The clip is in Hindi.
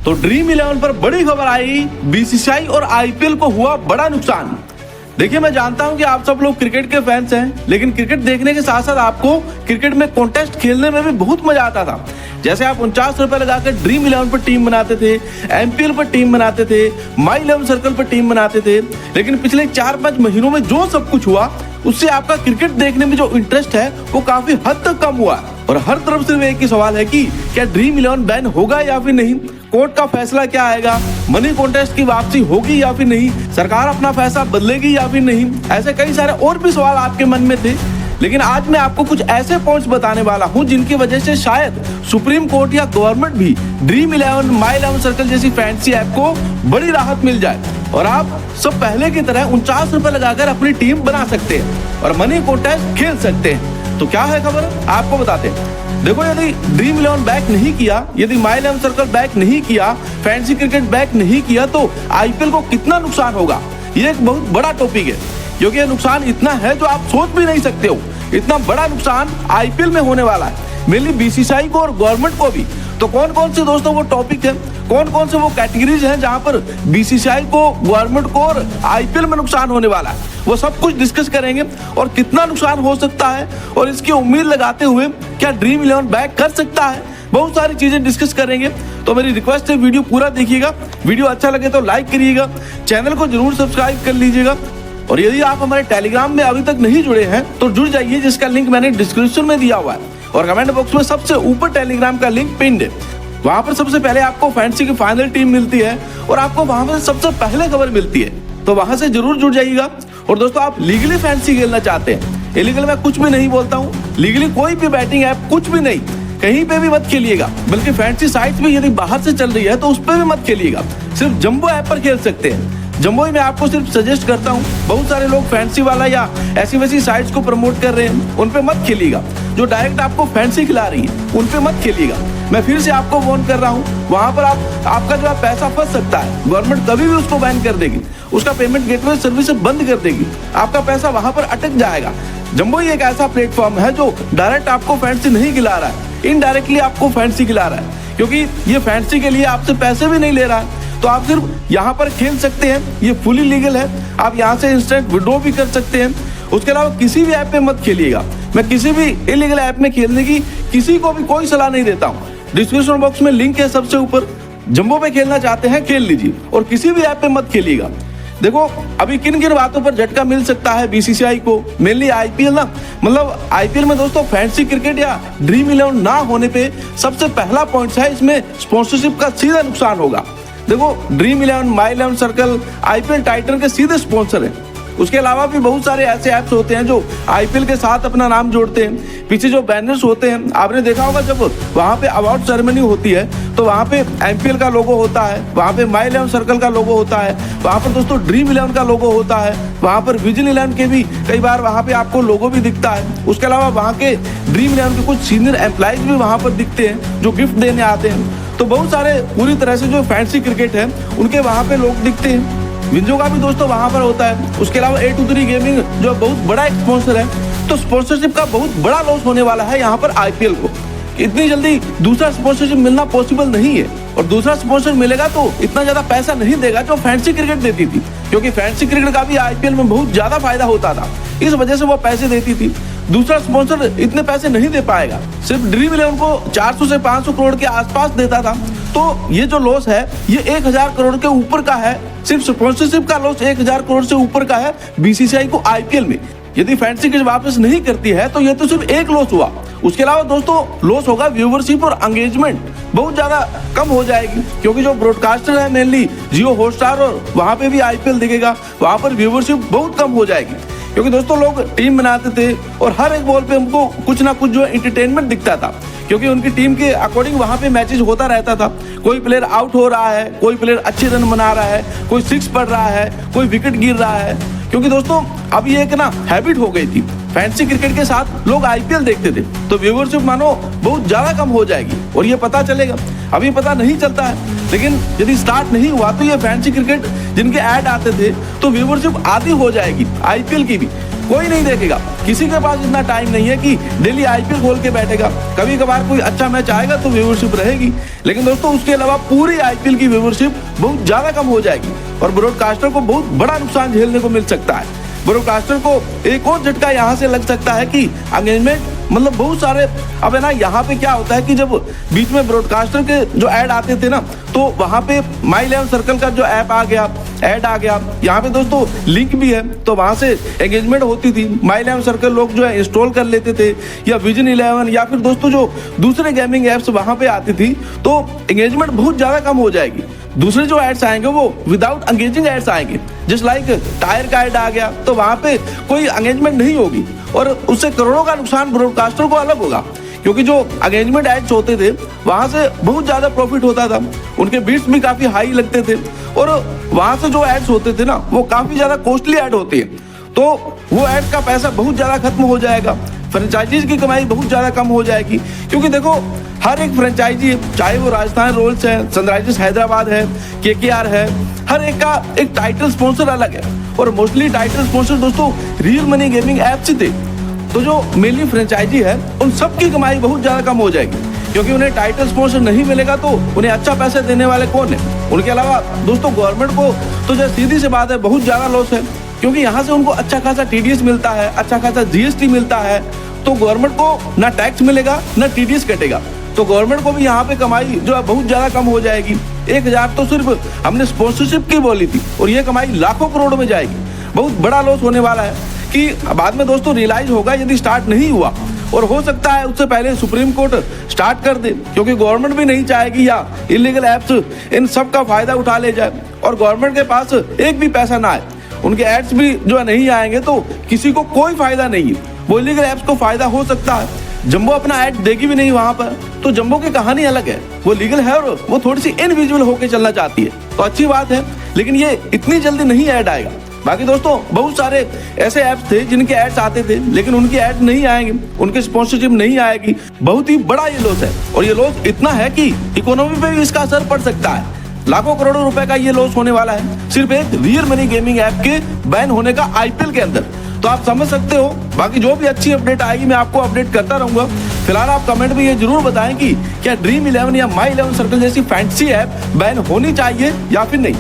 तो ड्रीम 11 पर बड़ी खबर आई, बीसीसीआई और आईपीएल को हुआ बड़ा नुकसान। देखिए, मैं जानता हूं कि आप सब लोग क्रिकेट के फैंस हैं, लेकिन क्रिकेट देखने के साथ साथ आपको क्रिकेट में कॉन्टेस्ट खेलने में भी बहुत मजा आता था। जैसे आप 49 रुपए लगाकर ड्रीम 11 पर टीम बनाते थे, एमपीएल पर टीम बनाते थे, माई 11 सर्कल पर टीम बनाते थे, लेकिन पिछले 4-5 महीनों में जो सब कुछ हुआ उससे आपका क्रिकेट देखने में जो इंटरेस्ट है वो काफी हद तक कम हुआ। और हर तरफ सिर्फ एक ही सवाल है कि क्या ड्रीम 11 बैन होगा या फिर नहीं, कोर्ट का फैसला क्या आएगा, मनी कॉन्टेस्ट की वापसी होगी या फिर नहीं, सरकार अपना फैसला बदलेगी या फिर नहीं। ऐसे कई सारे और भी सवाल आपके मन में थे, लेकिन आज मैं आपको कुछ ऐसे पॉइंट्स बताने वाला हूं जिनकी वजह से शायद सुप्रीम कोर्ट या गवर्नमेंट भी ड्रीम 11, माई 11 सर्कल जैसी फैंसी ऐप को बड़ी राहत मिल जाए और आप सब पहले की तरह 49 रुपए लगाकर अपनी टीम बना सकते हैं और मनी कॉन्टेस्ट खेल सकते हैं। तो क्या है खबर, आपको बताते हैं। देखो, यदि ड्रीम 11 बैक नहीं किया, यदि माई 11 सर्कल बैक नहीं किया, फैंसी क्रिकेट बैक नहीं किया, तो आईपीएल को कितना नुकसान होगा, ये एक बहुत बड़ा टॉपिक है। क्योंकि ये नुकसान इतना है जो आप सोच भी नहीं सकते हो। इतना बड़ा नुकसान आईपीएल में होने वाला है, मेनली बीसीसीआई को और गवर्नमेंट को भी। तो कौन कौन से दोस्तों वो टॉपिक है, कौन कौन से वो कैटेगरीज हैं जहां पर बीसीसीआई को, गवर्नमेंट को और आईपीएल में नुकसान होने वाला है, वो सब कुछ डिस्कस करेंगे और कितना नुकसान हो सकता है और इसकी उम्मीद लगाते हुए क्या ड्रीम 11 बैक कर सकता है, बहुत सारी चीजें डिस्कस करेंगे। तो मेरी रिक्वेस्ट है, वीडियो पूरा देखिएगा। वीडियो अच्छा लगे तो लाइक करिएगा, चैनल को जरूर सब्सक्राइब कर लीजिएगा और यदि आप हमारे टेलीग्राम में अभी तक नहीं जुड़े हैं तो जुड़ जाइए, जिसका लिंक मैंने डिस्क्रिप्शन में दिया हुआ है और कमेंट बॉक्स में सबसे ऊपर टेलीग्राम का लिंक पिन्ड है। वहां पर सबसे पहले आपको फैंसी की फाइनल टीम मिलती है और आपको वहां पर सबसे पहले खबर मिलती है, तो वहां से जरूर जुड़ जाइएगा। और दोस्तों, आप लीगली फैंसी खेलना चाहते हैं, इलीगल मैं कुछ भी नहीं बोलता हूँ, लीगली कोई भी बैटिंग ऐप कुछ भी नहीं, कहीं पे भी मत खेलिएगा, बल्कि फैंसी साइट्स भी यदि बाहर से चल रही है तो उस पर भी मत खेलिएगा, सिर्फ जंबो ऐप पर खेल सकते हैं। जंबो ही मैं आपको सिर्फ सजेस्ट करता हूँ। बहुत सारे लोग फैंसी वाला या ऐसी वैसी साइट्स को प्रमोट कर रहे हैं, उन पे मत खेलिएगा। जो डायरेक्ट आपको फैंसी खिला रही है उन पे मत खेलिएगा। मैं फिर से आपको वार्न कर रहा हूँ, वहां पर आपका जो पैसा फंस सकता है, गवर्नमेंट कभी भी उसको बैन कर देगी, उसका पेमेंट गेटवे सर्विस बंद कर देगी, आपका पैसा वहां पर अटक जाएगा। जंबो ही एक ऐसा प्लेटफॉर्म है जो डायरेक्ट आपको फैंसी नहीं खिला रहा है, इनडायरेक्टली आपको फैंसी खिला रहा है, क्योंकि ये फैंसी के लिए आपसे पैसे भी नहीं ले रहा है। तो आप सिर्फ यहाँ पर खेल सकते हैं, ये फुली लीगल है, आप यहाँ से इंस्टेंट विड्रॉ भी कर सकते हैं। उसके अलावा किसी भी ऐप में मत खेलिएगा। मैं किसी भी इलीगल ऐप में खेलने की किसी को भी कोई सलाह नहीं देता हूँ। डिस्क्रिप्शन बॉक्स में लिंक है सबसे ऊपर। जंबो पे खेलना चाहते हैं खेल लीजिए और किसी भी ऐप पे मत खेलिएगा। देखो, अभी किन किन बातों पर झटका मिल सकता है बीसीसीआई को, मेनली आईपीएल ना, मतलब आईपीएल में दोस्तों फैंसी क्रिकेट या ड्रीम 11 ना होने पे सबसे पहला पॉइंट है, इसमें स्पॉन्सरशिप का सीधा नुकसान होगा। देखो, ड्रीम 11, माई 11 सर्कल आईपीएल टाइटल के सीधे स्पॉन्सर हैं। उसके अलावा भी बहुत सारे ऐसे ऐप्स होते हैं जो आईपीएल के साथ अपना नाम जोड़ते हैं। पीछे जो बैनर्स होते हैं, आपने देखा होगा, जब वहां पे अवार्ड सेरेमनी होती है तो वहां पे एमपीएल का लोगो होता है, वहां पे माई 11 सर्कल का लोगो होता है, वहां पर दोस्तों ड्रीम 11 का लोगो होता है, वहां पर विजन 11 के भी कई बार वहां पे आपको लोगो भी दिखता है। उसके अलावा वहां के ड्रीम 11 के कुछ सीनियर एम्प्लॉइज भी वहां पर दिखते हैं जो गिफ्ट देने आते हैं। तो बहुत सारे पूरी तरह से जो फैंसी क्रिकेट है उनके वहां पे लोग दिखते हैं। विंजो का भी दोस्तों वहां पर होता है। उसके अलावा A23 गेमिंग जो बहुत बड़ा एक स्पॉन्सर है, तो स्पॉन्सरशिप का बहुत बड़ा लॉस होने वाला है यहाँ पर आईपीएल को। इतनी जल्दी दूसरा स्पॉन्सरशिप मिलना पॉसिबल नहीं है और दूसरा स्पॉन्सर मिलेगा तो इतना ज्यादा पैसा नहीं देगा जो फैंसी क्रिकेट देती थी, क्योंकि फैंसी क्रिकेट का भी आईपीएल में बहुत ज्यादा फायदा होता था, इस वजह से वो पैसे देती थी। दूसरा स्पॉन्सर इतने पैसे नहीं दे पाएगा, सिर्फ ड्रीम 11 को 400 से 500 करोड़ के आसपास देता था। तो ये जो लॉस है ये 1000 करोड़ के ऊपर का है, सिर्फ स्पॉन्सरशिप का लॉस 1000 करोड़ से ऊपर का है बीसीसीआई को आईपीएल में। यदि फैंसी क्रिकेट वापस नहीं करती है तो ये तो सिर्फ एक लॉस हुआ। उसके अलावा दोस्तों लॉस होगा व्यूवरशिप और एंगेजमेंट बहुत ज्यादा कम हो जाएगी, क्योंकि जो ब्रॉडकास्टर है मेनली जियो हॉटस्टार और वहां पे भी आईपीएल दिखेगा, वहां पर व्यूवरशिप बहुत कम हो जाएगी। क्योंकि दोस्तों लोग टीम बनाते थे और हर एक बॉल पे उनको कुछ ना कुछ जो एंटरटेनमेंट दिखता था, क्योंकि उनकी टीम के अकॉर्डिंग वहां पे मैचेस होता रहता था। कोई प्लेयर आउट हो रहा है, कोई प्लेयर अच्छे रन बना रहा है, कोई सिक्स पड़ रहा है, कोई विकेट गिर रहा है। क्योंकि दोस्तों अब ये एक ना हैबिट हो गई थी, फैंसी क्रिकेट के साथ लोग आईपीएल देखते थे, तो व्यूवरशिप मानो बहुत ज्यादा कम हो जाएगी और ये पता चलेगा। अभी पता नहीं चलता है, लेकिन यदि स्टार्ट नहीं हुआ तो ये फैंसी क्रिकेट जिनके ऐड आते थे तो व्यूवरशिप आधी हो जाएगी आईपीएल की भी। कोई नहीं देखेगा, किसी के पास इतना टाइम नहीं है कि डेली आईपीएल खोल के बैठेगा। कभी कभार कोई अच्छा मैच आएगा तो व्यूअरशिप रहेगी, लेकिन दोस्तों उसके अलावा पूरी आईपीएल की व्यूअरशिप बहुत ज्यादा कम हो जाएगी और ब्रॉडकास्टर को बहुत बड़ा नुकसान झेलने को मिल सकता है। ब्रॉडकास्टर को एक और झटका यहाँ से लग सकता है कि एंगेजमेंट मतलब बहुत सारे, अब है ना, यहाँ पे क्या होता है कि जब बीच में ब्रॉडकास्टर के जो ऐड आते थे ना, तो वहाँ पे माई 11 सर्कल का जो ऐप आ गया, ऐड आ गया, यहाँ पे दोस्तों लिंक भी है, तो वहाँ से एंगेजमेंट होती थी। माई 11 सर्कल लोग जो है इंस्टॉल कर लेते थे, या विजन 11 या फिर दोस्तों जो दूसरे गेमिंग ऐप्स वहाँ पे आती थी, तो एंगेजमेंट बहुत ज़्यादा कम हो जाएगी। दूसरे जो एड्स आएंगे वो विदाउट एंगेजिंग एड्स आएंगे, जस्ट लाइक टायर का ऐड आ गया, तो वहाँ पे कोई एंगेजमेंट नहीं होगी और उससे करोड़ों का नुकसान ब्रॉडकास्टर को अलग होगा, क्योंकि जो एंगेजमेंट एड्स होते थे वहां से बहुत ज्यादा प्रॉफिट होता था, उनके बीट्स भी काफी हाई लगते थे और वहां से जो एड्स होते थे ना वो काफी ज्यादा कॉस्टली ऐड होते हैं, तो वो एड्स का पैसा बहुत ज्यादा खत्म हो जाएगा, फ्रेंचाइजीज की कमाई बहुत ज्यादा कम हो जाएगी। क्योंकि देखो हर एक फ्रेंचाइजी, चाहे वो राजस्थान रॉयल्स है, सनराइजर्स हैदराबाद है, केकेआर है, हर एक का एक टाइटल स्पॉन्सर अलग है और मोस्टली टाइटल स्पॉन्सर दोस्तों रियल मनी गेमिंग ऐप्स ही थे। तो जो मेनली फ्रेंचाइजी है उन सब की कमाई बहुत ज्यादा कम हो जाएगी, क्योंकि उन्हें टाइटल स्पॉन्सर नहीं मिलेगा तो उन्हें अच्छा पैसे देने वाले कौन है। उनके अलावा दोस्तों गवर्नमेंट को तो जो सीधी सी बात है बहुत ज्यादा लॉस है, क्योंकि यहाँ से उनको अच्छा खासा टीडीएस मिलता है, अच्छा खासा जीएसटी मिलता है, तो गवर्नमेंट को ना टैक्स मिलेगा ना टीडीएस कटेगा, तो गवर्नमेंट को भी यहाँ पे कमाई जो है बहुत ज्यादा कम हो जाएगी। 1000 तो सिर्फ हमने स्पॉन्सरशिप की बोली थी और ये कमाई लाखों करोड़ में जाएगी। बहुत बड़ा लॉस होने वाला है कि बाद में दोस्तों रियलाइज होगा यदि स्टार्ट नहीं हुआ, और हो सकता है उससे पहले सुप्रीम कोर्ट स्टार्ट कर दे, क्योंकि गवर्नमेंट भी नहीं चाहेगी या इलीगल एप्स इन सब का फायदा उठा ले जाए और गवर्नमेंट के पास एक भी पैसा ना आए, उनके एड्स भी जो है नहीं आएंगे तो किसी को कोई फायदा नहीं है। वो इलीगल एप्स को फायदा हो सकता है, जंबो अपना ऐड देगी भी नहीं वहां पर, तो जंबो की कहानी अलग है, वो लीगल है और वो थोड़ी सी इनविजिबल होकर चलना चाहती है, तो अच्छी बात है, लेकिन ये इतनी जल्दी नहीं ऐड आएगा। बाकी दोस्तों बहुत सारे ऐसे ऐप्स थे जिनके एड्स आते थे लेकिन उनके ऐड नहीं आएंगे, उनके स्पॉन्सरशिप नहीं आएगी। बहुत ही बड़ा ये लॉस है और ये लॉस इतना है कि इकोनॉमी पे भी इसका असर पड़ सकता है। लाखों करोड़ों रुपए का ये लॉस होने वाला है सिर्फ एक रियल मनी गेमिंग ऐप के बैन होने का आईपीएल के अंदर, तो आप समझ सकते हो। बाकी जो भी अच्छी अपडेट आएगी मैं आपको अपडेट करता रहूंगा। फिलहाल आप कमेंट में ये जरूर बताएं कि क्या ड्रीम 11 या माई 11 सर्कल जैसी फैंटेसी ऐप बैन होनी चाहिए या फिर नहीं।